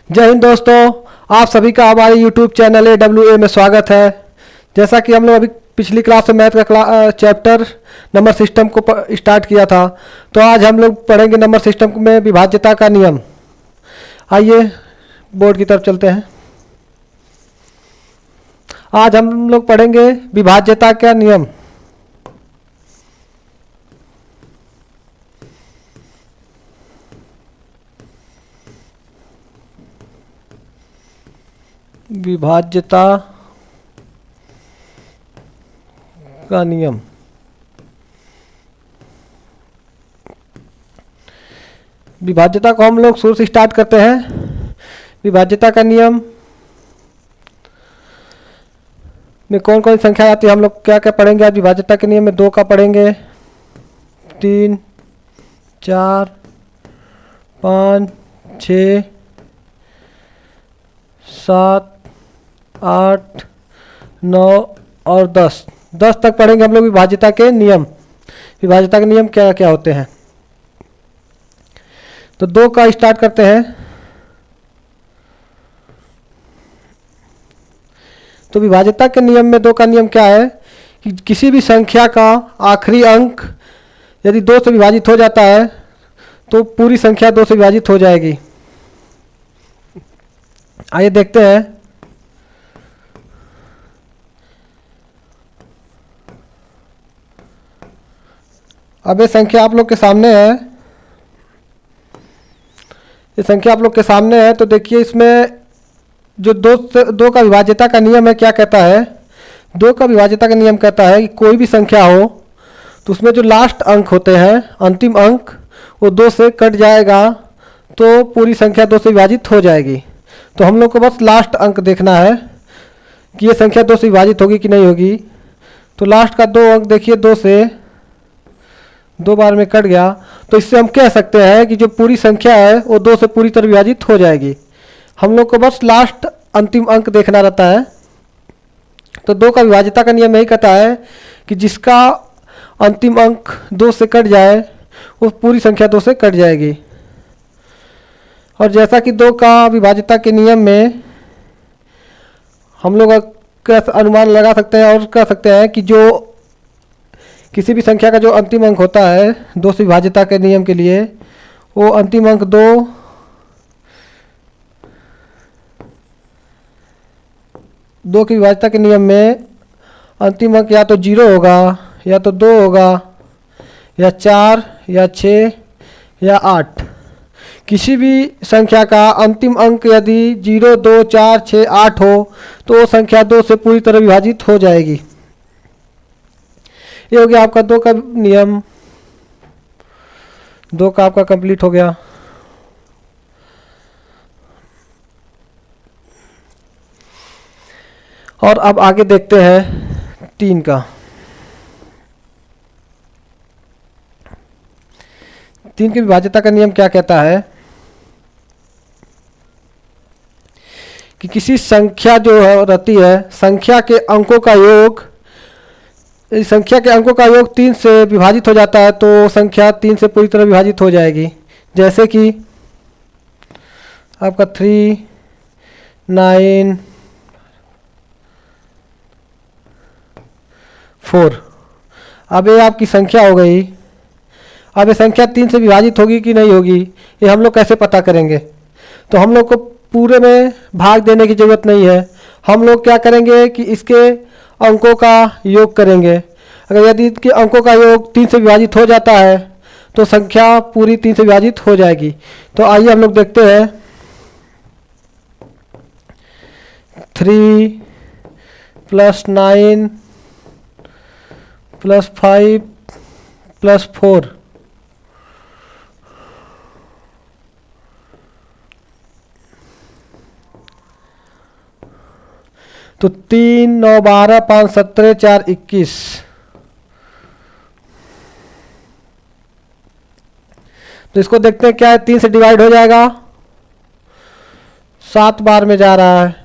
जय हिंद दोस्तों, आप सभी का हमारे YouTube चैनल AWA में स्वागत है। जैसा कि हम लोग अभी पिछली क्लास में मैथ का चैप्टर नंबर सिस्टम को स्टार्ट किया था, तो आज हम लोग पढ़ेंगे नंबर सिस्टम में विभाज्यता का नियम। आइए बोर्ड की तरफ चलते हैं। आज हम लोग पढ़ेंगे विभाज्यता का नियम। विभाज्यता का नियम। विभाज्यता को हम लोग शुरू से स्टार्ट करते हैं। विभाज्यता का नियम में कौन कौन संख्या आती है, हम लोग क्या क्या पढ़ेंगे आज। विभाज्यता के नियम में 2 का पढ़ेंगे, 3, 4, 5, 6, 7, 8, 9 और 10 तक पढ़ेंगे हम लोग विभाज्यता के नियम। विभाज्यता के नियम क्या क्या होते हैं, तो 2 का स्टार्ट करते हैं। तो विभाज्यता के नियम में 2 का नियम क्या है कि किसी भी संख्या का आखिरी अंक यदि 2 से विभाजित हो जाता है तो पूरी संख्या 2 से विभाजित हो जाएगी। आइए देखते हैं। अब ये संख्या आप लोग के सामने है, ये संख्या आप लोग के सामने है। तो देखिए इसमें जो 2 का विभाज्यता का नियम है क्या कहता है। 2 का विभाज्यता का नियम कहता है कि कोई भी संख्या हो तो उसमें जो लास्ट अंक होते हैं, अंतिम अंक, वो 2 से कट जाएगा तो पूरी संख्या 2 से विभाजित हो जाएगी। तो हम लोग को बस लास्ट अंक देखना है कि ये संख्या 2 से विभाजित होगी कि नहीं होगी। तो लास्ट का 2 अंक देखिए 2 से 2 बार में कट गया, तो इससे हम कह सकते हैं कि जो पूरी संख्या है वो 2 से पूरी तरह विभाजित हो जाएगी। हम लोग को बस लास्ट अंतिम अंक देखना रहता है। तो 2 का विभाज्यता का नियम यही कहता है कि जिसका अंतिम अंक 2 से कट जाए वो पूरी संख्या 2 से कट जाएगी। और जैसा कि 2 का विभाज्यता के नियम में हम लोग अनुमान लगा सकते हैं और कह सकते हैं कि जो किसी भी संख्या का जो अंतिम अंक होता है 2 से विभाज्यता के नियम के लिए, वो अंतिम अंक 2 की विभाज्यता के नियम में अंतिम अंक या तो 0 होगा, या तो 2 होगा, या 4, या 6, या 8। किसी भी संख्या का अंतिम अंक यदि 0, 2, 4, 6, 8 हो तो वो संख्या 2 से पूरी तरह विभाजित हो जाएगी। ये हो गया आपका 2 का नियम। 2 का आपका कंप्लीट हो गया। और अब आगे देखते हैं 3 का। 3 की विभाज्यता का नियम क्या कहता है कि किसी संख्या जो रहती है, संख्या के अंकों का योग, इस संख्या के अंकों का योग 3 से विभाजित हो जाता है तो संख्या 3 से पूरी तरह विभाजित हो जाएगी। जैसे कि आपका 3, 9, 4। अब ये आपकी संख्या हो गई। अब ये संख्या 3 से विभाजित होगी कि नहीं होगी, ये हम लोग कैसे पता करेंगे। तो हम लोग को पूरे में भाग देने की ज़रूरत नहीं है। हम लोग क्या करेंगे कि इसके अंकों का योग करेंगे। अगर यदि इसके अंकों का योग 3 से विभाजित हो जाता है तो संख्या पूरी 3 से विभाजित हो जाएगी। तो आइए हम लोग देखते हैं। 3 + 9 + 5 + 4। तो 3, 9, 12, 5, 17, 4, 21। तो इसको देखते हैं क्या है, 3 से डिवाइड हो जाएगा, 7 बार में जा रहा है।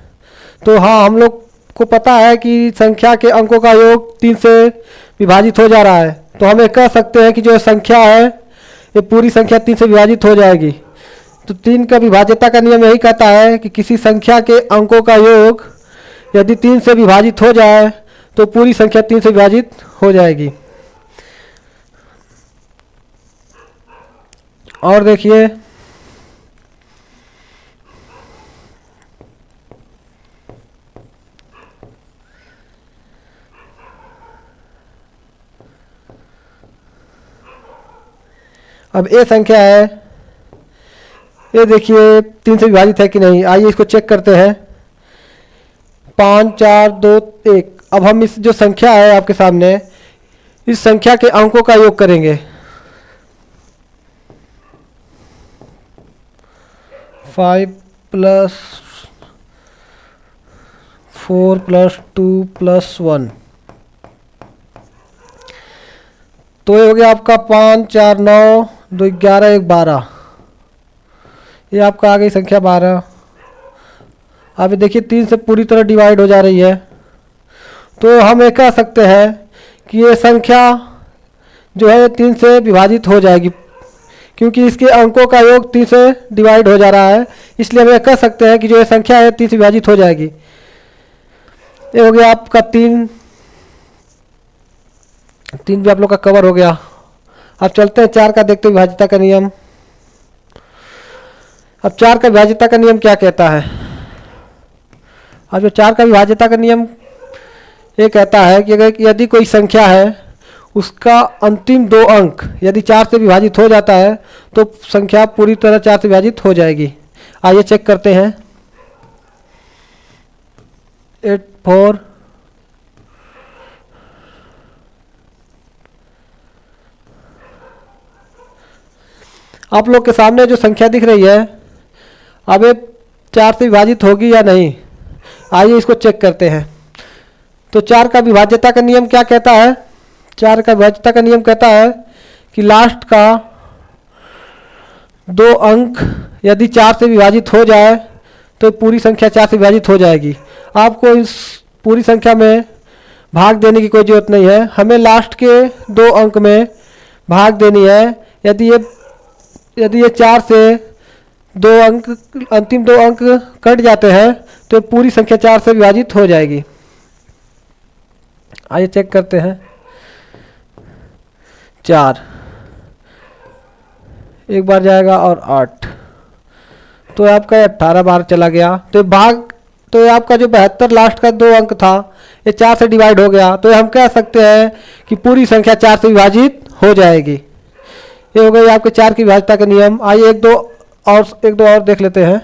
तो हाँ, हम लोग को पता है कि संख्या के अंकों का योग 3 से विभाजित हो जा रहा है। तो हम ये कह सकते हैं कि जो संख्या है ये पूरी संख्या 3 से विभाजित हो जाएगी। तो 3 का विभाज्यता का नियम यही कहता है कि किसी संख्या के अंकों का योग यदि 3 से विभाजित हो जाए तो पूरी संख्या 3 से विभाजित हो जाएगी। और देखिए अब ये संख्या है, ये देखिए 3 से विभाजित है कि नहीं। आइए इसको चेक करते हैं। 5 4 2 1। अब हम इस जो संख्या है आपके सामने, इस संख्या के अंकों का योग करेंगे। 5 + 4 + 2 + 1, तो ये हो गया आपका 5 4 9 2 11 1 12। ये आपका आ गई संख्या 12। अब देखिए 3 से पूरी तरह डिवाइड हो जा रही है, तो हम ये कह सकते हैं कि ये संख्या जो है 3 से विभाजित हो जाएगी, क्योंकि इसके अंकों का योग 3 से डिवाइड हो जा रहा है। इसलिए हम ये कह सकते हैं कि जो ये संख्या है 3 से विभाजित हो जाएगी। ये हो गया आपका 3 भी आप लोग का कवर हो गया। अब चलते हैं 4 का, देखते हैं विभाज्यता का नियम। अब 4 का विभाज्यता का नियम क्या कहता है? अब जो 4 का विभाज्यता का नियम ये कहता है कि अगर यदि कोई संख्या है उसका अंतिम 2 अंक यदि 4 से विभाजित हो जाता है तो संख्या पूरी तरह 4 से विभाजित हो जाएगी। आइए चेक करते हैं। 8 4 आप लोग के सामने जो संख्या दिख रही है, अब ये 4 से विभाजित होगी या नहीं, आइए इसको चेक करते हैं। तो 4 का विभाज्यता का नियम क्या कहता है? 4 का विभाज्यता का नियम कहता है कि लास्ट का 2 अंक यदि 4 से विभाजित हो जाए तो पूरी संख्या 4 से विभाजित हो जाएगी। आपको इस पूरी संख्या में भाग देने की कोई ज़रूरत नहीं है, हमें लास्ट के 2 अंक में भाग देनी है। यदि ये 4 से 2 अंक, अंतिम 2 अंक कट जाते हैं तो पूरी संख्या 4 से विभाजित हो जाएगी। आइए चेक करते हैं। 4 एक बार जाएगा और 8, तो आपका 18 बार चला गया। तो ये आपका जो 72 लास्ट का 2 अंक था ये 4 से डिवाइड हो गया, तो हम कह सकते हैं कि पूरी संख्या 4 से विभाजित हो जाएगी। ये हो गई आपके 4 की विभाज्यता का नियम। आइए एक दो और देख लेते हैं।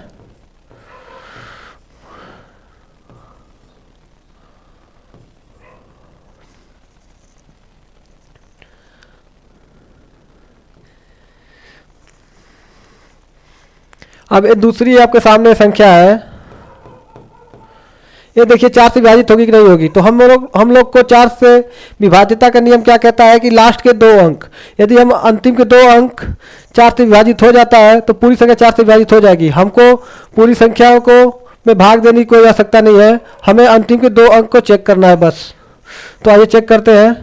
अब ये दूसरी आपके सामने संख्या है, ये देखिए 4 से विभाजित होगी कि नहीं होगी। तो हम लोग को 4 से विभाज्यता का नियम क्या कहता है कि लास्ट के 2 अंक यदि हम अंतिम के 2 अंक 4 से विभाजित हो जाता है तो पूरी संख्या 4 से विभाजित हो जाएगी। हमको पूरी संख्याओं को में भाग देने की कोई आवश्यकता नहीं है, हमें अंतिम के 2 अंक को चेक करना है बस। तो आइए चेक करते हैं।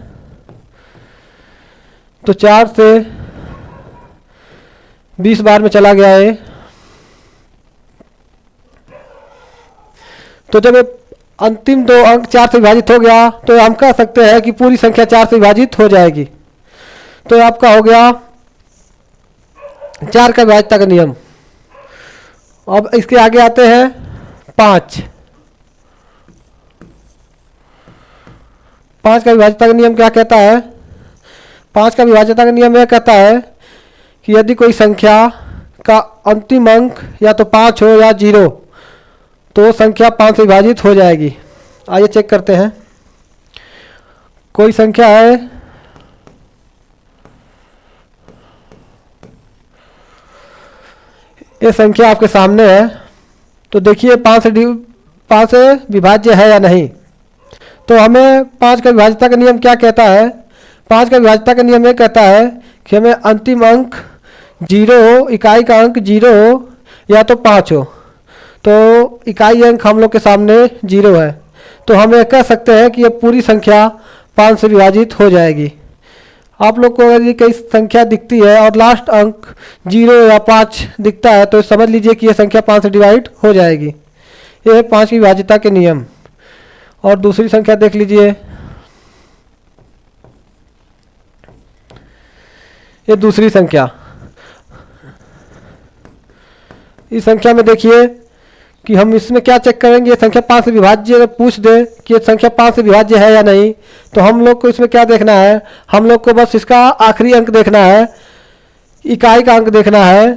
तो 4 से 20 बार में चला गया है, तो जब अंतिम 2 अंक 4 से विभाजित हो गया तो हम कह सकते हैं कि पूरी संख्या 4 से विभाजित हो जाएगी। तो आपका हो गया 4 का विभाज्यता का नियम। अब इसके आगे आते हैं 5 का विभाज्यता का नियम क्या कहता है? 5 का विभाज्यता का नियम यह कहता है कि यदि कोई संख्या का अंतिम अंक या तो 5 हो या 0 तो संख्या 5 से विभाजित हो जाएगी। आइए चेक करते हैं। कोई संख्या है, ये संख्या आपके सामने है, तो देखिए 5 से विभाज्य है या नहीं। तो हमें 5 का विभाज्यता का नियम क्या कहता है? 5 का विभाज्यता का नियम ये कहता है कि हमें अंतिम अंक 0 हो, इकाई का अंक 0 हो या तो 5 हो। तो इकाई अंक हम लोग के सामने 0 है, तो हम ये कह सकते हैं कि ये पूरी संख्या 5 से विभाजित हो जाएगी। आप लोग को यदि कोई संख्या दिखती है और लास्ट अंक 0 या 5 दिखता है तो समझ लीजिए कि यह संख्या 5 से डिवाइड हो जाएगी। यह है 5 की विभाज्यता के नियम। और दूसरी संख्या देख लीजिए, ये दूसरी संख्या। इस संख्या में देखिए कि हम इसमें क्या चेक करेंगे, ये संख्या 5 से विभाज्य, अगर पूछ दे कि ये संख्या 5 से विभाज्य है या नहीं, तो हम लोग को इसमें क्या देखना है, हम लोग को बस इसका आखिरी अंक देखना है, इकाई का अंक देखना है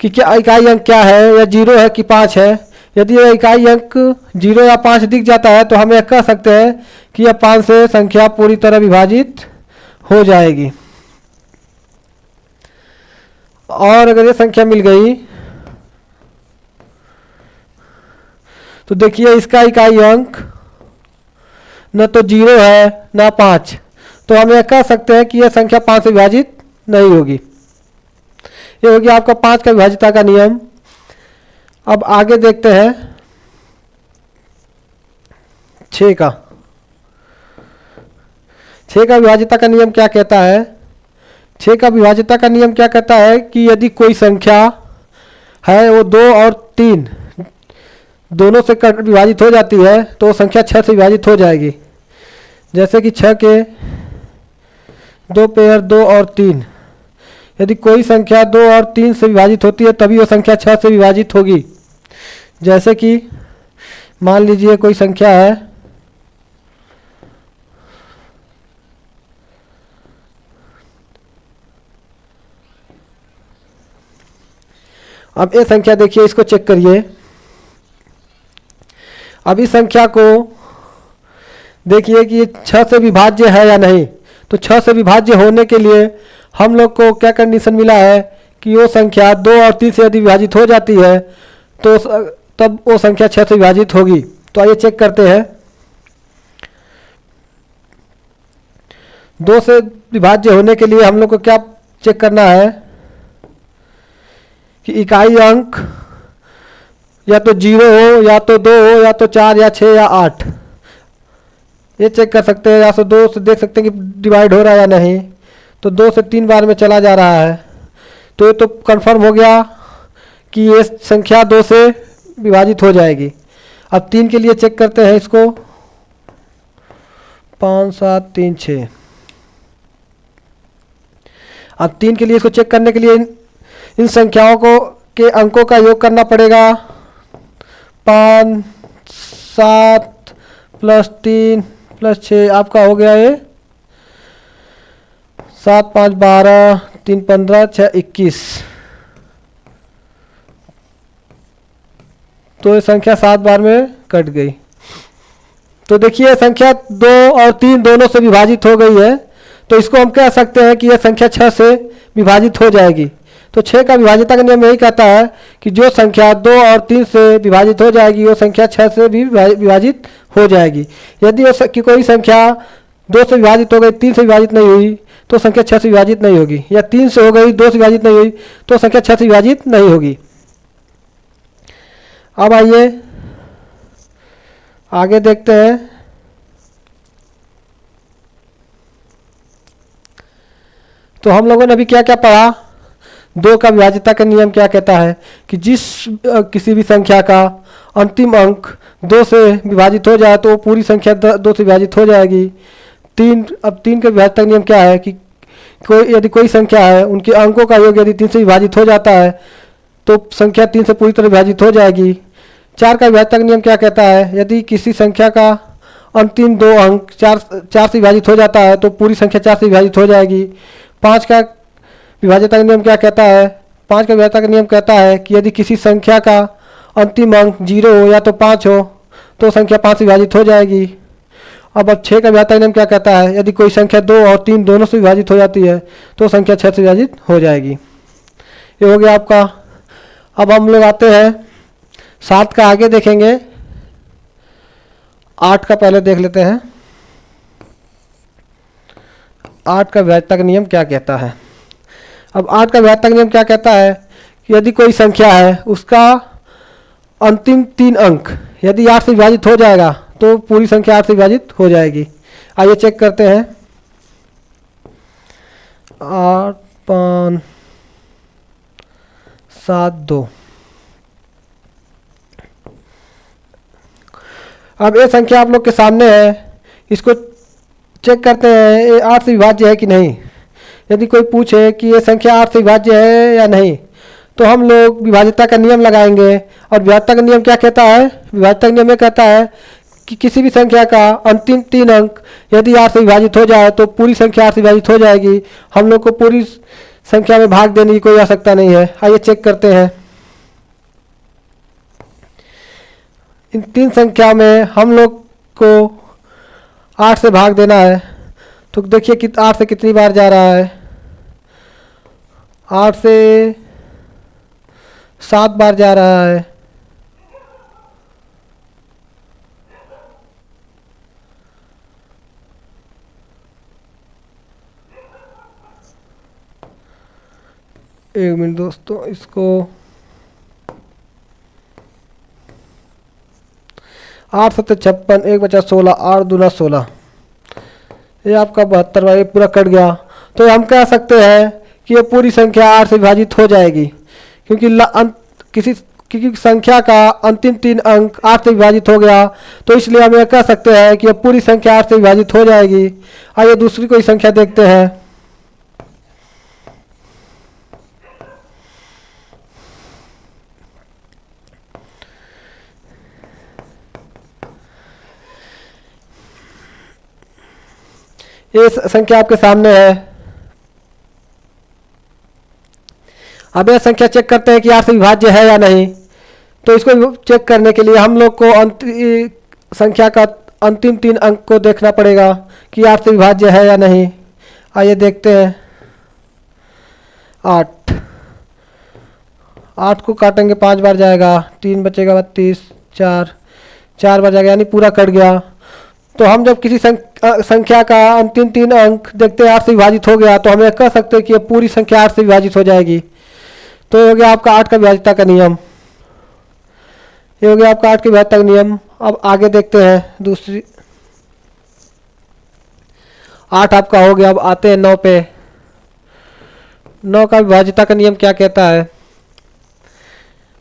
कि क्या इकाई अंक क्या है, या 0 है कि 5 है। यदि यह इकाई अंक 0 या 5 दिख जाता है तो हम यह कह सकते हैं कि यह 5 से संख्या पूरी तरह विभाजित हो जाएगी। और अगर ये संख्या मिल गई तो देखिए इसका इकाई अंक न तो 0 है न 5, तो हम यह कह सकते हैं कि यह संख्या 5 से विभाजित नहीं होगी। ये हो गया आपका 5 का विभाज्यता का नियम। अब आगे देखते हैं 6 का। 6 का विभाज्यता का नियम क्या कहता है? 6 का विभाज्यता का नियम क्या कहता है कि यदि कोई संख्या है वो 2 और 3 दोनों से विभाजित हो जाती है तो संख्या 6 से विभाजित हो जाएगी। जैसे कि 6 के 2 पेयर 2 और 3, यदि कोई संख्या 2 और 3 से विभाजित होती है तभी वो संख्या 6 से विभाजित होगी। जैसे कि मान लीजिए कोई संख्या है अब ये संख्या देखिए, इसको चेक करिए। अब इस संख्या को देखिए कि ये 6 से विभाज्य है या नहीं। तो 6 से विभाज्य होने के लिए हम लोग को क्या कंडीशन मिला है कि वो संख्या 2 और 3 से यदि विभाजित हो जाती है तो तब वो संख्या 6 से विभाजित होगी। तो आइए चेक करते हैं। 2 से विभाज्य होने के लिए हम लोग को क्या चेक करना है कि इकाई अंक या तो 0 हो, या तो 2 हो, या तो 4 या 6 या 8, ये चेक कर सकते हैं। या तो 2 से देख सकते हैं कि डिवाइड हो रहा है या नहीं। तो 2 से 3 बार में चला जा रहा है तो ये तो कंफर्म हो गया कि ये संख्या 2 से विभाजित हो जाएगी। अब 3 के लिए चेक करते हैं इसको। 5 7 3 6। अब 3 के लिए इसको चेक करने के लिए इन संख्याओं को के अंकों का योग करना पड़ेगा। 5 7 प्लस 3 प्लस 6 आपका हो गया ये 7 5 12 3 15 6 21। तो ये संख्या 7 बार में कट गई। तो देखिए संख्या 2 और 3 दोनों से विभाजित हो गई है, तो इसको हम कह सकते हैं कि यह संख्या 6 से विभाजित हो जाएगी। तो 6 का विभाज्यता का नियम यही कहता है कि जो संख्या 2 और 3 से विभाजित हो जाएगी वो संख्या 6 से भी विभाजित हो जाएगी। यदि वो कि कोई संख्या 2 से विभाजित हो गई, 3 से विभाजित नहीं हुई तो संख्या 6 से विभाजित नहीं होगी, या 3 से हो गई 2 से विभाजित नहीं हुई तो संख्या 6 से विभाजित नहीं होगी। अब आइए आगे देखते हैं। तो हम लोगों ने अभी क्या क्या पढ़ा? 2 का विभाज्यता का नियम क्या कहता है कि जिस किसी भी संख्या का अंतिम अंक 2 से विभाजित हो जाए तो वो पूरी संख्या 2 से विभाजित हो जाएगी। अब 3 का विभाज्यता का नियम क्या है कि यदि कोई संख्या है उनके अंकों का योग यदि 3 से विभाजित हो जाता है तो संख्या 3 से पूरी तरह विभाजित हो जाएगी। 4 का विभाज्यता का नियम क्या कहता है? यदि किसी संख्या का अंतिम 2 अंक 4 से विभाजित हो जाता है तो पूरी संख्या 4 से विभाजित हो जाएगी। 5 का विभाज्यता का नियम क्या कहता है? 5 का विभाज्यता का नियम कहता है कि यदि किसी संख्या का अंतिम अंक 0 हो या तो 5 हो तो संख्या 5 से विभाजित हो जाएगी। अब 6 का विभाज्यता का नियम क्या कहता है? यदि कोई संख्या 2 और 3 दोनों से विभाजित हो जाती है तो संख्या 6 से विभाजित हो जाएगी। ये हो गया आपका। अब हम लोग आते हैं 7 का, आगे देखेंगे। 8 का पहले देख लेते हैं। 8 का विभाज्यता का नियम क्या कहता है? अब 8 का विभाज्यता का नियम क्या कहता है कि यदि कोई संख्या है उसका अंतिम 3 अंक यदि 8 से विभाजित हो जाएगा तो पूरी संख्या 8 से विभाजित हो जाएगी। आइए चेक करते हैं। 8572। अब ये संख्या आप लोग के सामने है, इसको चेक करते हैं ये 8 से विभाज्य है कि नहीं। यदि कोई पूछे कि ये संख्या 8 से विभाज्य है या नहीं, तो हम लोग विभाज्यता का नियम लगाएंगे। और विभाज्यता का नियम क्या कहता है? विभाज्यता का नियम ये कहता है कि किसी भी संख्या का अंतिम 3 अंक यदि 8 से विभाजित हो जाए तो पूरी संख्या 8 से विभाजित हो जाएगी। हम लोग को पूरी संख्या में भाग देने की कोई आवश्यकता नहीं है। आइए चेक करते हैं। इन 3 संख्या में हम लोग को 8 से भाग देना है। तो देखिए कि 8 से कितनी बार जा रहा है। 8 से 7 बार जा रहा है। एक मिनट दोस्तों, इसको 8 7 56, 1 बचा 16, 8 दूना 16, ये आपका 72 ये पूरा कट गया। तो हम कह सकते हैं कि ये पूरी संख्या 8 से विभाजित हो जाएगी, क्योंकि किसी संख्या का अंतिम 3 अंक 8 से विभाजित हो गया। तो इसलिए हम यह कह सकते हैं कि ये पूरी संख्या 8 से विभाजित हो जाएगी। आइए दूसरी कोई संख्या देखते हैं। ये संख्या आपके सामने है। अब यह संख्या चेक करते हैं कि 8 से विभाज्य है या नहीं। तो इसको चेक करने के लिए हम लोग को संख्या का अंतिम 3 अंक को देखना पड़ेगा कि 8 से विभाज्य है या नहीं। आइए देखते हैं। 8 को काटेंगे 5 बार जाएगा, 3 बचेगा 32, 4 बार जाएगा, यानी पूरा कट गया। तो हम जब किसी संख्या का अंतिम 3 अंक देखते हैं 8 से विभाजित हो गया, तो हम यह कह सकते हैं कि यह पूरी संख्या 8 से विभाजित हो जाएगी। तो ये हो गया आपका 8 का विभाज्यता का नियम। ये हो गया आपका 8 के विभाज्यता का नियम। अब आगे देखते हैं दूसरी। 8 आपका हो गया। अब आते हैं 9 पे। 9 का विभाज्यता का नियम क्या कहता है?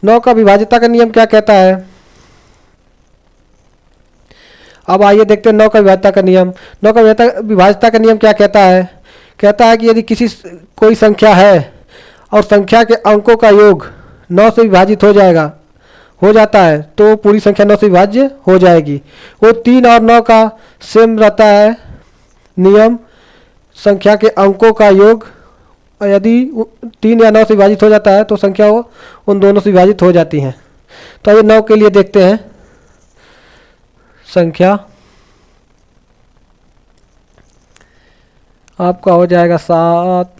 9 का विभाज्यता का नियम क्या कहता है? अब आइए देखते हैं 9 का विभाज्यता का नियम। 9 का विभाज्यता का नियम क्या कहता है? कहता है कि यदि कोई संख्या है और संख्या के अंकों का योग 9 से विभाजित हो जाता है, तो पूरी संख्या 9 से विभाज्य हो जाएगी। वो 3 और 9 का सेम रहता है नियम। संख्या के अंकों का योग यदि 3 या 9 से विभाजित हो जाता है तो संख्या वो उन दोनों से विभाजित हो जाती हैं। तो आइए 9 के लिए देखते हैं। संख्या आपका हो जाएगा 7,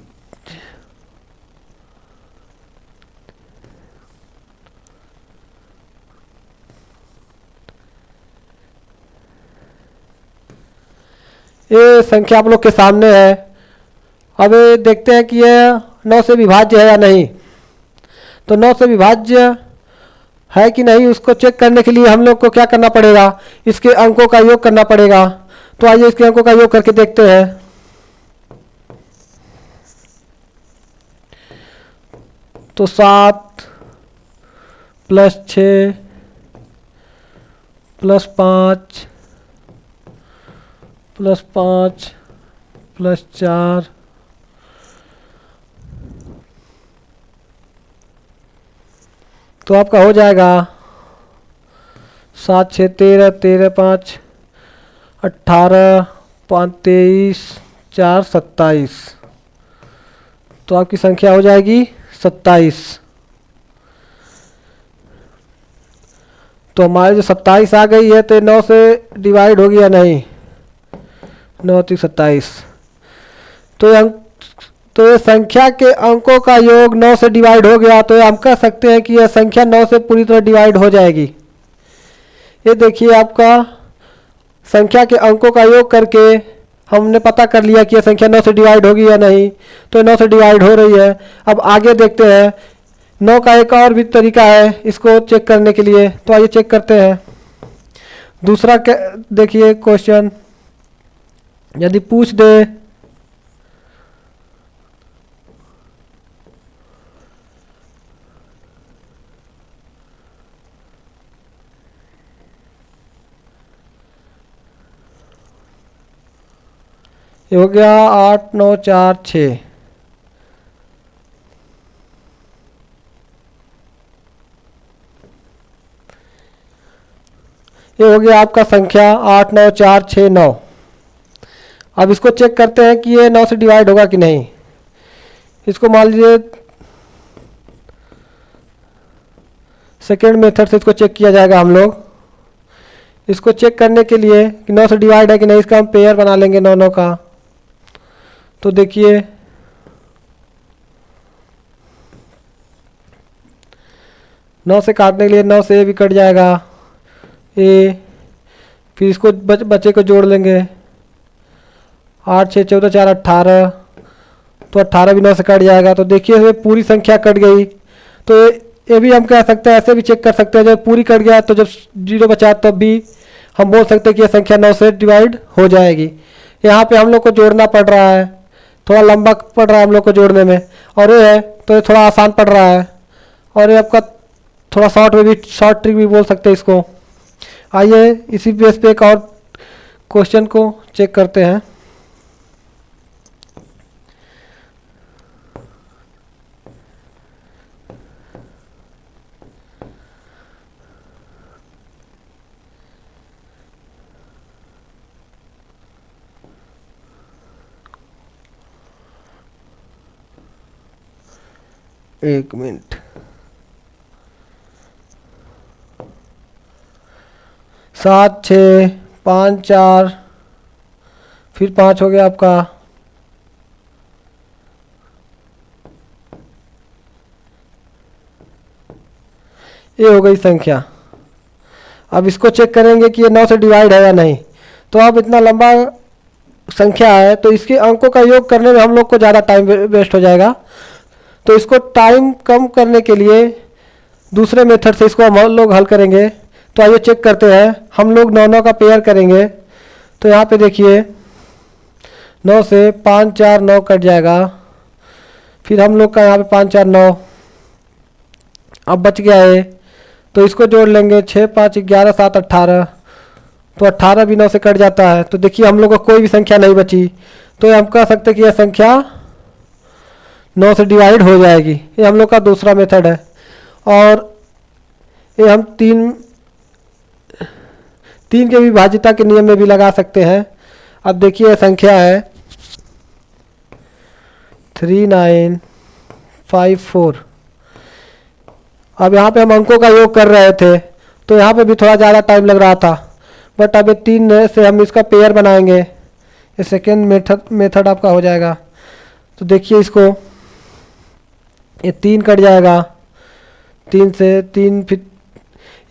ये संख्या आप लोग के सामने है। अब ये देखते हैं कि यह 9 से विभाज्य है या नहीं। तो 9 से विभाज्य है कि नहीं उसको चेक करने के लिए हम लोग को क्या करना पड़ेगा? इसके अंकों का योग करना पड़ेगा। तो आइए इसके अंकों का योग करके देखते हैं। तो 7 + 6 + 5 + 5 + 4 तो आपका हो जाएगा 7 6 13, 13 5 18, 5 23, 4 27। तो आपकी संख्या हो जाएगी 27। तो हमारे जो 27 आ गई है तो 9 से डिवाइड होगी या नहीं? 9 3 27। तो ये संख्या के अंकों का योग 9 से डिवाइड हो गया। तो हम कह सकते हैं कि यह संख्या 9 से पूरी तरह डिवाइड हो जाएगी। ये देखिए आपका संख्या के अंकों का योग करके हमने पता कर लिया कि यह संख्या 9 से डिवाइड होगी या नहीं। तो 9 से डिवाइड हो रही है। अब आगे देखते हैं। 9 का एक और भी तरीका है इसको चेक करने के लिए। तो आइए चेक करते हैं। दूसरा देखिए क्वेश्चन। यदि पूछ दे ये हो गया 8 9 4 6। ये हो गया आपका संख्या 8 9 4 6 9। अब इसको चेक करते हैं कि ये 9 से डिवाइड होगा कि नहीं। इसको मान लीजिए सेकेंड मेथड से इसको चेक किया जाएगा। हम लोग इसको चेक करने के लिए कि 9 से डिवाइड है कि नहीं, इसका हम पेयर बना लेंगे 9 9 का। तो देखिए 9 से काटने के लिए 9 से ए भी कट जाएगा ए, फिर इसको बच्चे को जोड़ लेंगे 8 6 14 4 18, तो 18 भी 9 से कट जाएगा। तो देखिए ये पूरी संख्या कट गई। तो ये भी हम कह सकते हैं, ऐसे भी चेक कर सकते हैं, जब पूरी कट गया तो जब 0 बचा तब भी हम बोल सकते हैं कि ये संख्या 9 से डिवाइड हो जाएगी। यहाँ पे हम लोग को जोड़ना पड़ रहा है, थोड़ा लंबा पड़ रहा है हम लोग को जोड़ने में, और ये है तो ये थोड़ा आसान पड़ रहा है। और ये आपका थोड़ा शॉर्ट ट्रिक भी बोल सकते हैं इसको। आइए इसी बेस पे एक और क्वेश्चन को चेक करते हैं। एक मिनट, 7 6 5 4 फिर 5 हो गया आपका। ये हो गई संख्या। अब इसको चेक करेंगे कि ये 9 से डिवाइड है या नहीं। तो अब इतना लंबा संख्या है तो इसके अंकों का योग करने में हम लोग को ज़्यादा टाइम वेस्ट हो जाएगा। तो इसको टाइम कम करने के लिए दूसरे मेथड से इसको हम लोग हल करेंगे। तो आइए चेक करते हैं। हम लोग 9 9 का पेयर करेंगे। तो यहाँ पे देखिए 9 से 5 4 9 कट जाएगा, फिर हम लोग का यहाँ पे 5 4 9 अब बच गया है। तो इसको जोड़ लेंगे 6 5 11 7 18, तो 18 भी 9 से कट जाता है। तो देखिए हम लोग को कोई भी संख्या नहीं बची। तो हम कह सकते हैं कि यह संख्या 9 से डिवाइड हो जाएगी। ये हम लोग का दूसरा मेथड है। और ये हम तीन के विभाज्यता के नियम में भी लगा सकते हैं। अब देखिए यह संख्या है 3 9 5 4। अब यहाँ पे हम अंकों का योग कर रहे थे तो यहाँ पे भी थोड़ा ज़्यादा टाइम लग रहा था, बट अब ये 3 से हम इसका पेयर बनाएंगे। ये सेकेंड मेथड आपका हो जाएगा। तो देखिए इसको, ये 3 कट जाएगा, 3 से 3, फिर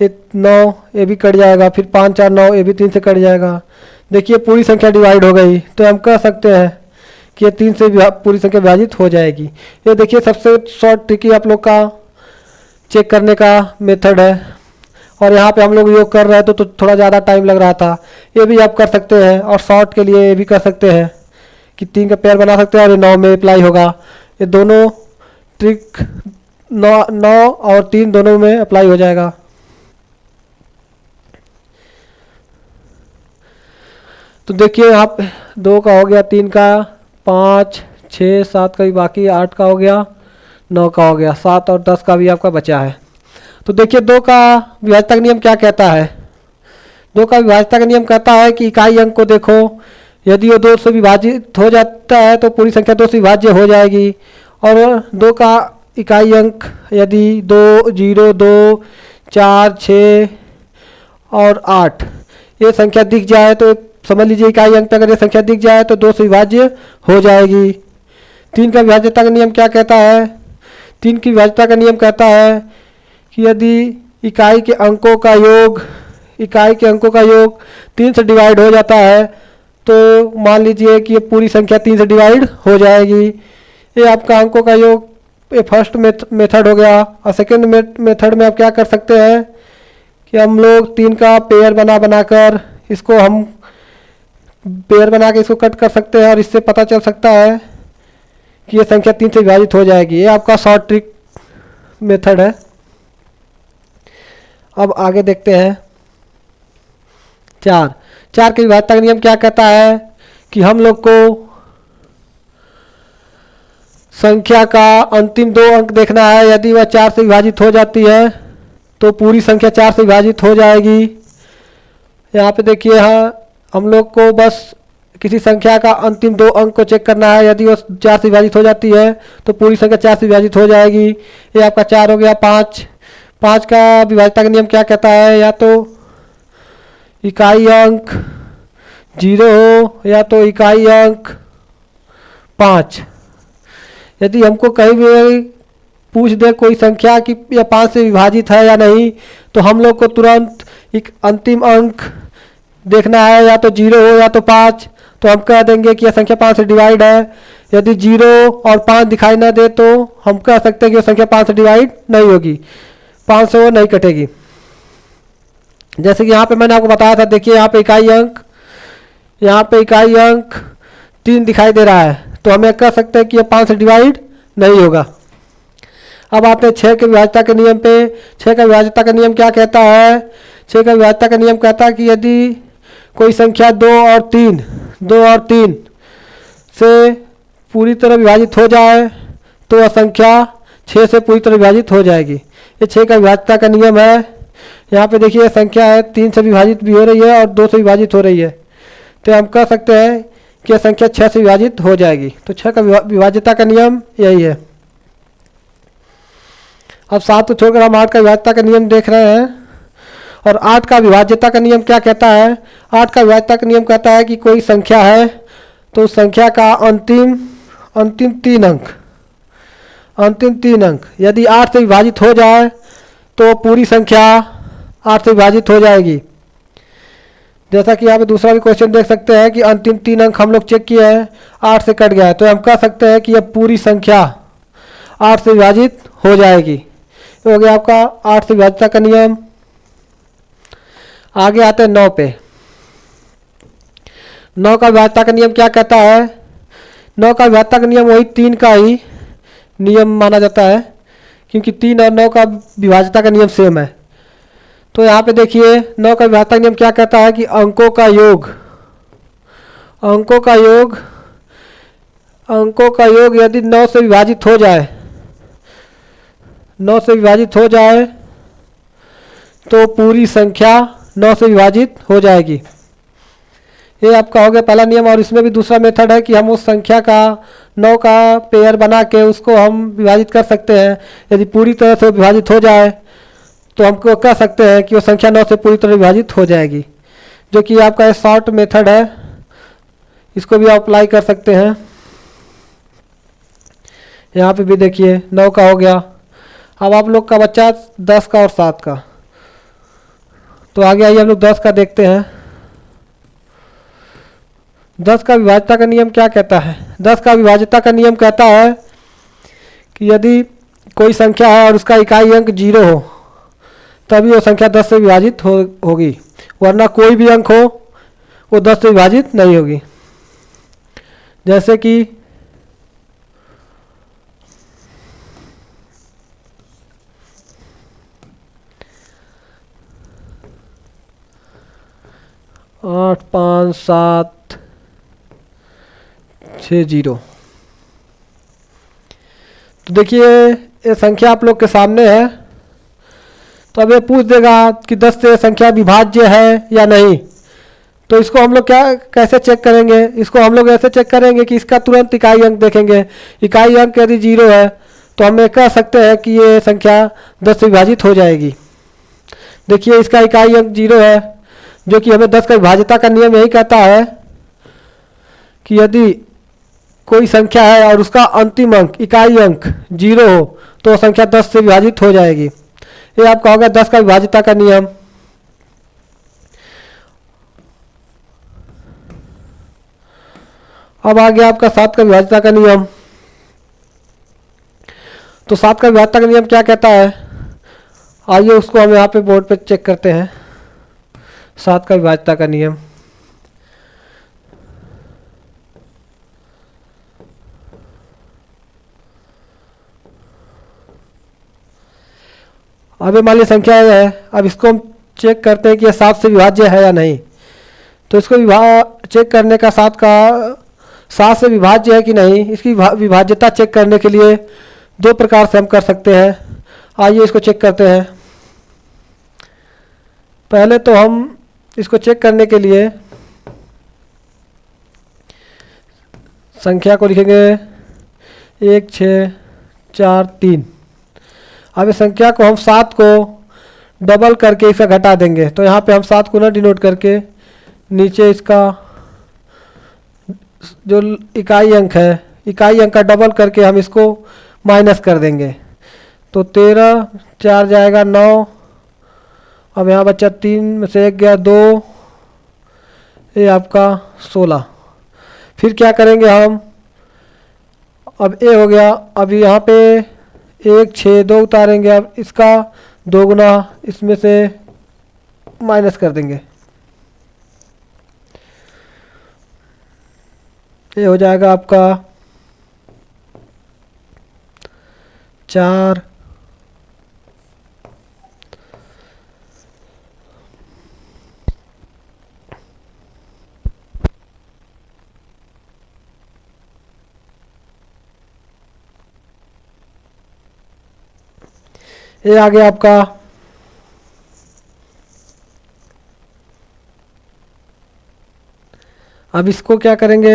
ये 9 ये भी कट जाएगा, फिर 5 4 9 ये भी 3 से कट जाएगा। देखिए पूरी संख्या डिवाइड हो गई। तो हम कह सकते हैं कि ये 3 से पूरी संख्या विभाजित हो जाएगी। ये देखिए सबसे शॉर्ट ट्रिकी आप लोग का चेक करने का मेथड है। और यहाँ पे हम लोग योग कर रहे हैं तो थोड़ा ज़्यादा टाइम लग रहा था। ये भी आप कर सकते हैं। और शॉर्ट के लिए ये भी कर सकते हैं कि 3 का पेयर बना सकते हैं और ये 9 में अप्लाई होगा। ये दोनों ट्रिक 9 और 3 दोनों में अप्लाई हो जाएगा। तो देखिए यहाँ पे 2 का हो गया, 3 का, 5 6 7 का भी बाकी, 8 का हो गया, 9 का हो गया, 7 और 10 का भी आपका बचा है। तो देखिए 2 का विभाज्यता का नियम क्या कहता है। 2 का विभाज्यता का नियम कहता है कि इकाई अंक को देखो, यदि वो 2 से विभाजित हो जाता है तो पूरी संख्या 2 से विभाज्य हो जाएगी। और 2 का इकाई अंक यदि 2 0 2 4 6 और 8 ये संख्या दिख जाए तो समझ लीजिए इकाई अंक पे अगर ये संख्या दिख जाए तो 2 से विभाज्य हो जाएगी। 3 का विभाज्यता का नियम क्या कहता है। 3 की विभाज्यता का नियम कहता है कि यदि इकाई के अंकों का योग 3 से डिवाइड हो जाता है तो मान लीजिए कि ये पूरी संख्या 3 से डिवाइड हो जाएगी। ये आपका अंकों का योग ये फर्स्ट मेथड हो गया। और सेकेंड मेथड में आप क्या कर सकते हैं कि हम लोग 3 का पेयर बनाकर इसको हम पेयर बना के इसको कट कर सकते हैं और इससे पता चल सकता है कि ये संख्या 3 से विभाजित हो जाएगी। ये आपका शॉर्ट ट्रिक मेथड है। अब आगे देखते हैं 4 के विभाज्यता का नियम क्या कहता है कि हम लोग को संख्या का अंतिम दो अंक देखना है। यदि वह 4 से विभाजित हो जाती है तो पूरी संख्या 4 से विभाजित हो जाएगी। यहाँ पे देखिए, हाँ, हम लोग को बस किसी संख्या का अंतिम दो अंक को चेक करना है। यदि वो 4 से विभाजित हो जाती है तो पूरी संख्या 4 से विभाजित हो जाएगी। ये आपका 4 हो गया। 5 का विभाज्यता का नियम क्या कहता है? या तो इकाई अंक 0 हो या तो इकाई अंक 5। यदि हमको कहीं भी पूछ दे कोई संख्या कि यह 5 से विभाजित है या नहीं, तो हम लोग को तुरंत एक अंतिम अंक देखना है, या तो 0 हो या तो 5। तो हम कह देंगे कि यह संख्या 5 से डिवाइड है। यदि 0 और 5 दिखाई ना दे तो हम कह सकते हैं कि यह संख्या 5 से डिवाइड नहीं होगी, 5 से वो नहीं कटेगी। जैसे कि यहाँ पे मैंने आपको बताया था, देखिए यहाँ पे इकाई अंक 3 दिखाई दे रहा है, तो हमें कह सकते हैं कि यह 5 से डिवाइड नहीं होगा। अब आते हैं 6 के विभाज्यता के नियम पे। 6 का विभाज्यता का नियम क्या कहता है? 6 का विभाज्यता का नियम कहता है कि यदि कोई संख्या 2 और 3 से पूरी तरह विभाजित हो जाए तो वह संख्या 6 से पूरी तरह विभाजित हो जाएगी। ये 6 का विभाज्यता का नियम है। यहाँ पे देखिए संख्या है 3 से विभाजित भी हो रही है और 2 से विभाजित हो रही है, तो हम कह सकते हैं कि यह संख्या 6 से विभाजित हो जाएगी। तो 6 का विभाज्यता का नियम यही है। अब 7 को छोड़कर हम 8 का विभाज्यता का नियम देख रहे हैं। और 8 का विभाज्यता का नियम क्या कहता है? 8 का विभाज्यता का नियम कहता है कि कोई संख्या है तो उस संख्या का अंतिम 3 अंक यदि 8 से विभाजित हो जाए तो पूरी संख्या 8 से विभाजित हो जाएगी। जैसा कि यहाँ पे दूसरा भी क्वेश्चन देख सकते हैं कि अंतिम 3 अंक हम लोग चेक किए हैं, 8 से कट गया है, तो हम कह सकते हैं कि यह पूरी संख्या 8 से विभाजित हो जाएगी। हो गया आपका 8 से विभाज्यता का नियम। आगे आते हैं 9 पे। 9 का विभाज्यता का नियम क्या कहता है? 9 का विभाज्यता का नियम वही 3 का ही नियम माना जाता है, क्योंकि 3 और 9 का विभाज्यता का नियम सेम है। तो यहाँ पे देखिए 9 का विभाज्यता का नियम क्या कहता है कि अंकों का योग यदि 9 से विभाजित हो जाए तो पूरी संख्या 9 से विभाजित हो जाएगी। ये आपका हो गया पहला नियम। और इसमें भी दूसरा मेथड है कि हम उस संख्या का 9 का पेयर बना के उसको हम विभाजित कर सकते हैं। यदि पूरी तरह से विभाजित हो जाए तो हमको कह सकते हैं कि वो संख्या 9 से पूरी तरह विभाजित हो जाएगी, जो कि आपका शॉर्ट मेथड है। इसको भी आप अप्लाई कर सकते हैं। यहाँ पे भी देखिए 9 का हो गया। अब आप लोग का बच्चा 10 का और 7 का, तो आगे आइए हम लोग 10 का देखते हैं। 10 का विभाज्यता का नियम क्या कहता है? 10 का विभाज्यता का नियम कहता है कि यदि कोई संख्या है और उसका इकाई अंक 0 हो तभी वो संख्या 10 से विभाजित होगी, वरना कोई भी अंक हो वो 10 से विभाजित नहीं होगी। जैसे कि 8 5 7 6 0। तो देखिए ये संख्या आप लोग के सामने है। तो अब ये पूछ देगा कि 10 से संख्या विभाज्य है या नहीं। तो इसको हम लोग कैसे चेक करेंगे? इसको हम लोग ऐसे चेक करेंगे कि इसका तुरंत इकाई अंक देखेंगे। इकाई अंक यदि 0 है तो हम कह सकते हैं कि ये संख्या 10 से विभाजित हो जाएगी। देखिए इसका इकाई अंक 0 है, जो कि हमें 10 का विभाज्यता का नियम यही कहता है कि यदि कोई संख्या है और उसका अंतिम अंक इकाई अंक 0 हो तो संख्या 10 से विभाजित हो जाएगी। ये आपका होगा 10 का विभाज्यता का नियम। अब आ गया आपका 7 का विभाज्यता का नियम। तो 7 का विभाज्यता का नियम क्या कहता है? आइए उसको हम यहाँ पे बोर्ड पे चेक करते हैं। 7 का विभाज्यता का नियम। अब मान ली संख्या है, अब इसको हम चेक करते हैं कि यह 7 से विभाज्य है या नहीं। तो इसको चेक करने का 7 का 7 से विभाज्य है कि नहीं, इसकी विभाज्यता चेक करने के लिए दो प्रकार से हम कर सकते हैं। आइए इसको चेक करते हैं। पहले तो हम इसको चेक करने के लिए संख्या को लिखेंगे 1 6 4 3। अब इस संख्या को हम 7 को डबल करके इसे घटा देंगे। तो यहाँ पे हम 7 को ना डिनोट करके नीचे इसका जो इकाई अंक है, इकाई अंक का डबल करके हम इसको माइनस कर देंगे। तो 13 4 जाएगा 9। अब यहाँ बच्चा 3 में से 1 गया 2, ये आपका 16। फिर क्या करेंगे हम, अब ए हो गया। अब यहाँ पे 1 6 2 उतारेंगे। अब इसका 2 गुना इसमें से माइनस कर देंगे। ये हो जाएगा आपका 4। ये आ गया आपका अब इसको क्या करेंगे,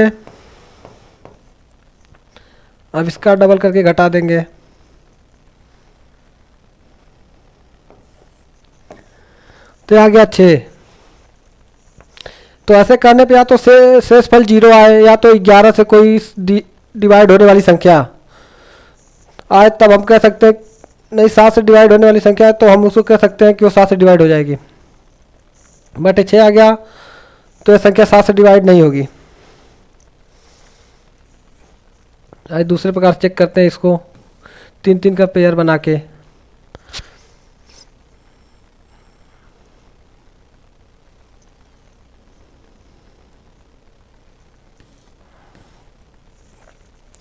अब इसका डबल करके घटा देंगे। तो आ गया 6। तो ऐसे करने पे या तो शेषफल 0 आए या तो 11 से कोई डिवाइड होने वाली संख्या आए, तब हम कह सकते हैं नहीं 7 से डिवाइड होने वाली संख्या है तो हम उसको कह सकते हैं कि वो 7 से डिवाइड हो जाएगी। बट 6 आ गया तो यह संख्या 7 से डिवाइड नहीं होगी। आज दूसरे प्रकार से चेक करते हैं इसको 3 3 का पेयर बना के।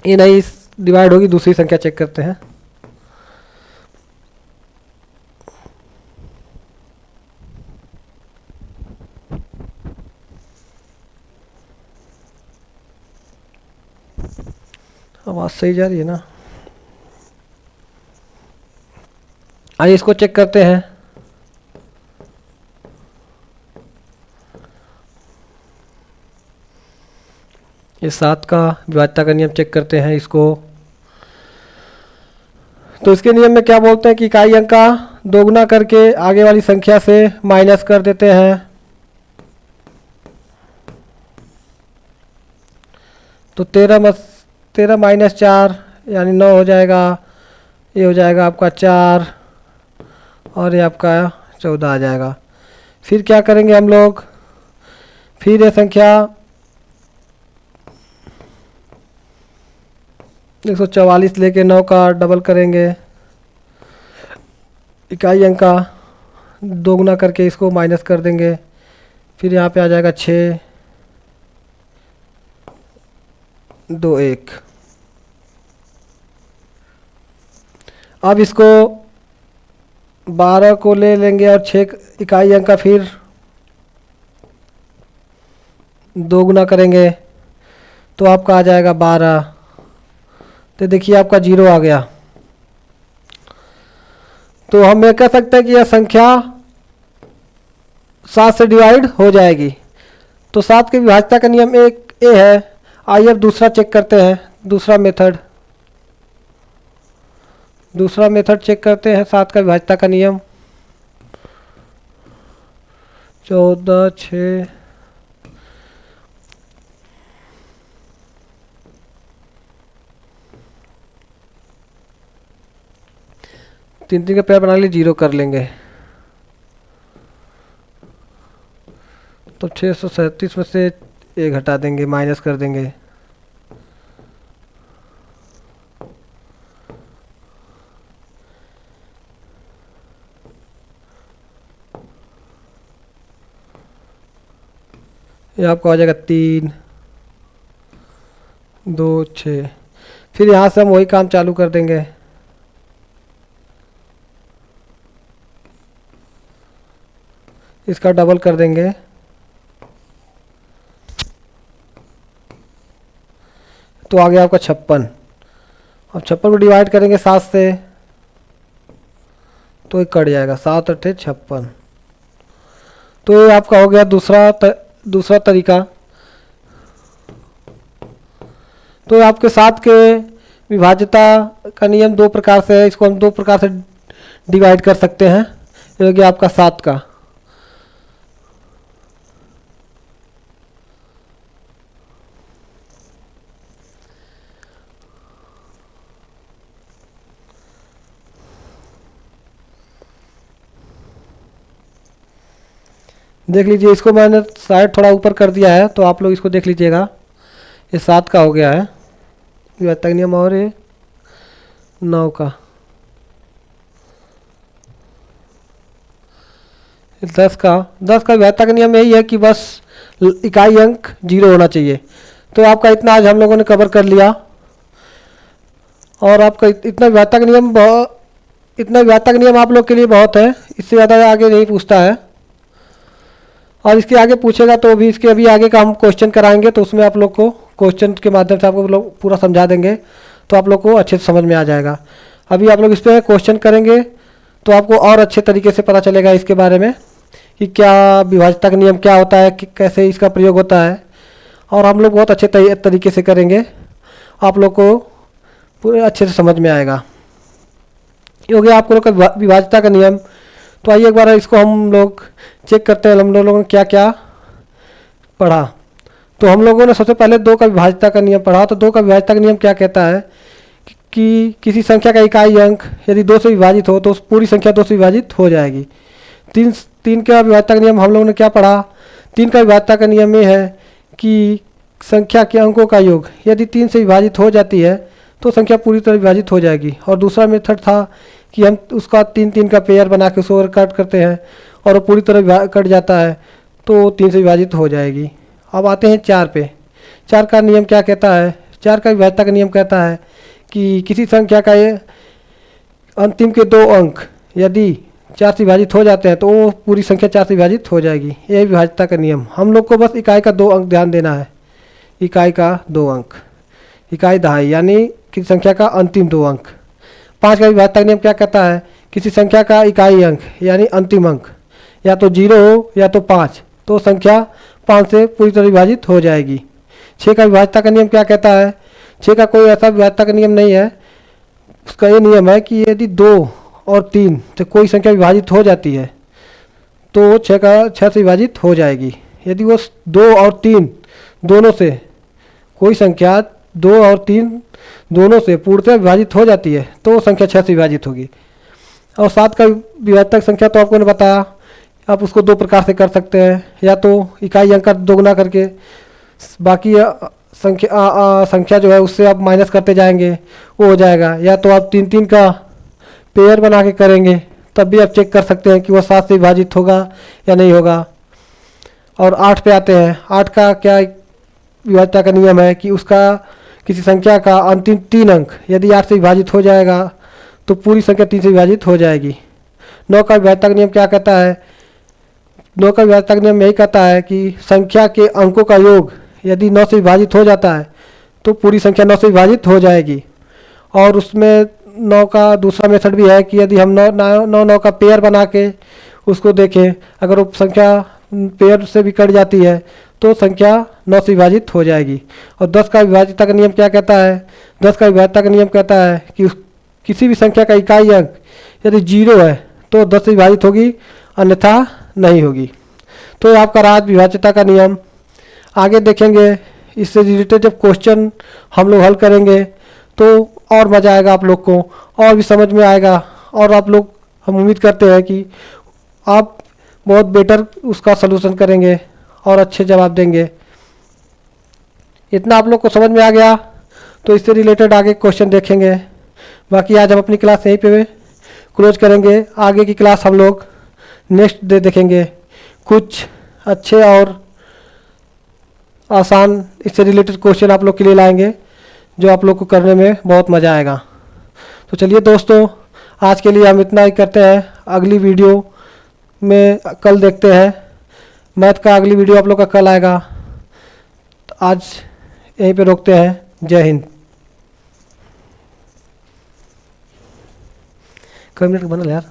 ये नहीं डिवाइड होगी, दूसरी संख्या चेक करते हैं। आवाज सही जा रही है ना। आइए इसको चेक करते हैं। ये 7 का विभाज्यता का नियम चेक करते हैं इसको। तो इसके नियम में क्या बोलते हैं कि इकाई अंक का दोगुना करके आगे वाली संख्या से माइनस कर देते हैं। तो 13 माइनस 4 यानी 9 हो जाएगा। ये हो जाएगा आपका 4 और ये आपका 14 आ जाएगा। फिर क्या करेंगे हम लोग, फिर ये संख्या 144 लेके 9 का डबल करेंगे, इकाई अंक का दोगुना करके इसको माइनस कर देंगे। फिर यहाँ पे आ जाएगा 6 2 1। अब इसको 12 को ले लेंगे और 6 इकाई अंक का फिर दोगुना करेंगे तो आपका आ जाएगा 12। तो देखिए आपका 0 आ गया। तो हम ये कह सकते हैं कि यह संख्या 7 से डिवाइड हो जाएगी। तो 7 की विभाज्यता का नियम एक ए है। आइए अब दूसरा चेक करते हैं, दूसरा मेथड चेक करते हैं 7 का विभाज्यता का नियम। 14 6 3 3 का पेयर बना लिए, 0 कर लेंगे। तो 637 में से 1 हटा देंगे, माइनस कर देंगे। ये आपका हो जाएगा 3 2 6। फिर यहाँ से हम वही काम चालू कर देंगे। इसका डबल कर देंगे। तो आ गया आपका 56। अब 56 को डिवाइड करेंगे 7 से तो ये कट जाएगा, 7 अट्ठे 56। तो ये आपका हो गया दूसरा तरीका। तो आपके 7 के विभाज्यता का नियम 2 प्रकार से है, इसको हम 2 प्रकार से डिवाइड कर सकते हैं। ये हो गया आपका 7 का। देख लीजिए, इसको मैंने शायद थोड़ा ऊपर कर दिया है, तो आप लोग इसको देख लीजिएगा। ये 7 का हो गया है विभाज्यता नियम, और ये 9 का, 10 का विभाज्यता का नियम यही है कि बस इकाई अंक 0 होना चाहिए। तो आपका इतना आज हम लोगों ने कवर कर लिया, और आपका इतना विभाज्यता का नियम आप लोग के लिए बहुत है, इससे ज़्यादा आगे नहीं पूछता है। और इसके आगे पूछेगा तो भी इसके अभी आगे का हम क्वेश्चन कराएंगे, तो उसमें आप लोग को क्वेश्चन के माध्यम से आपको लोग पूरा समझा देंगे, तो आप लोग को अच्छे से समझ में आ जाएगा। अभी आप लोग इस पर क्वेश्चन करेंगे तो आपको और अच्छे तरीके से पता चलेगा इसके बारे में कि क्या विभाज्यता का नियम क्या होता है, कि कैसे इसका प्रयोग होता है, और हम लोग बहुत अच्छे तरीके से करेंगे, आप लोग को पूरे अच्छे से समझ में आएगा। ये हो गया आप लोग का विभाज्यता का नियम। तो आइए एक बार इसको हम लोग चेक करते हैं हम लोगों ने क्या क्या पढ़ा। तो हम लोगों ने सबसे पहले 2 का विभाज्यता का नियम पढ़ा। तो 2 का विभाज्यता का नियम क्या कहता है कि किसी संख्या का इकाई अंक यदि 2 से विभाजित हो तो पूरी संख्या 2 से विभाजित हो जाएगी। 3 का विभाज्यता का नियम हम लोगों ने क्या पढ़ा। 3 का विभाज्यता का नियम ये है कि संख्या के अंकों का योग यदि 3 से विभाजित हो जाती है तो संख्या पूरी तरह विभाजित हो जाएगी। और दूसरा मेथड था कि हम उसका 3-3 का पेयर बना के उसको कट करते हैं और वो पूरी तरह कट जाता है तो 3 से विभाजित हो जाएगी। अब आते हैं 4 पे। 4 का नियम क्या कहता है। 4 का विभाज्यता का नियम कहता है कि किसी संख्या का ये अंतिम के 2 अंक यदि 4 से विभाजित हो जाते हैं तो वो पूरी संख्या 4 से विभाजित हो जाएगी। यही विभाज्यता का नियम। हम लोग को बस इकाई का 2 अंक ध्यान देना है। इकाई का 2 अंक, इकाई दहाई यानी किसी संख्या का अंतिम 2 अंक। 5 का विभाज्यता का नियम क्या कहता है। किसी संख्या का इकाई अंक यानी अंतिम अंक या तो 0 हो या तो 5, तो संख्या 5 से पूरी तरह विभाजित हो जाएगी। 6 का विभाज्यता का नियम क्या कहता है। 6 का कोई ऐसा विभाज्यता का नियम नहीं है। उसका ये नियम है कि यदि 2 और 3 से कोई संख्या विभाजित हो जाती है तो 6 से विभाजित हो जाएगी। यदि वो 2 और 3 दोनों से कोई संख्या 2 और 3 दोनों से पूर्णतः विभाजित हो जाती है तो संख्या 6 से विभाजित होगी। और 7 का विभाज्यता संख्या तो आपको ने बताया, आप उसको 2 प्रकार से कर सकते हैं। या तो इकाई अंक का दोगुना करके बाकी संख्या जो है उससे आप माइनस करते जाएंगे, वो हो जाएगा। या तो आप 3-3 का पेयर बना के करेंगे, तब भी आप चेक कर सकते हैं कि वो 7 से विभाजित होगा या नहीं होगा। और 8 पे आते हैं। 8 का क्या विभाज्यता का नियम है कि उसका किसी संख्या का अंतिम 3 अंक यदि 8 से विभाजित हो जाएगा तो पूरी संख्या 3 से विभाजित हो जाएगी। 9 का विभाज्यता का नियम क्या कहता है। 9 का विभाज्यता का नियम यही कहता है कि संख्या के अंकों का योग यदि 9 से विभाजित हो जाता है तो पूरी संख्या 9 से विभाजित हो जाएगी। और उसमें 9 का दूसरा मेथड भी है कि यदि हम 9 का पेयर बना के उसको देखें, अगर वो संख्या पेयर से भी कट जाती है तो संख्या 9 से विभाजित हो जाएगी। और 10 का विभाज्यता का नियम क्या कहता है। 10 का विभाज्यता का नियम कहता है कि किसी भी संख्या का इकाई अंक यदि 0 है तो 10 से विभाजित होगी, अन्यथा नहीं होगी। तो आपका रहा विभाज्यता का नियम। आगे देखेंगे इससे रिलेटेड जब क्वेश्चन हम लोग हल करेंगे तो और मज़ा आएगा, आप लोग को और भी समझ में आएगा, और आप लोग हम उम्मीद करते हैं कि आप बहुत बेटर उसका सलूशन करेंगे और अच्छे जवाब देंगे। इतना आप लोग को समझ में आ गया तो इससे रिलेटेड आगे क्वेश्चन देखेंगे। बाकी आज हम अपनी क्लास यहीं पे क्लोज करेंगे। आगे की क्लास हम लोग नेक्स्ट डे देखेंगे। कुछ अच्छे और आसान इससे रिलेटेड क्वेश्चन आप लोग के लिए लाएंगे जो आप लोग को करने में बहुत मज़ा आएगा। तो चलिए दोस्तों, आज के लिए हम इतना ही करते हैं। अगली वीडियो में कल देखते हैं। मैथ का अगली वीडियो आप लोग का कल आएगा। तो आज यहीं पे रोकते हैं। जय हिंद। कई मिनट बनल यार।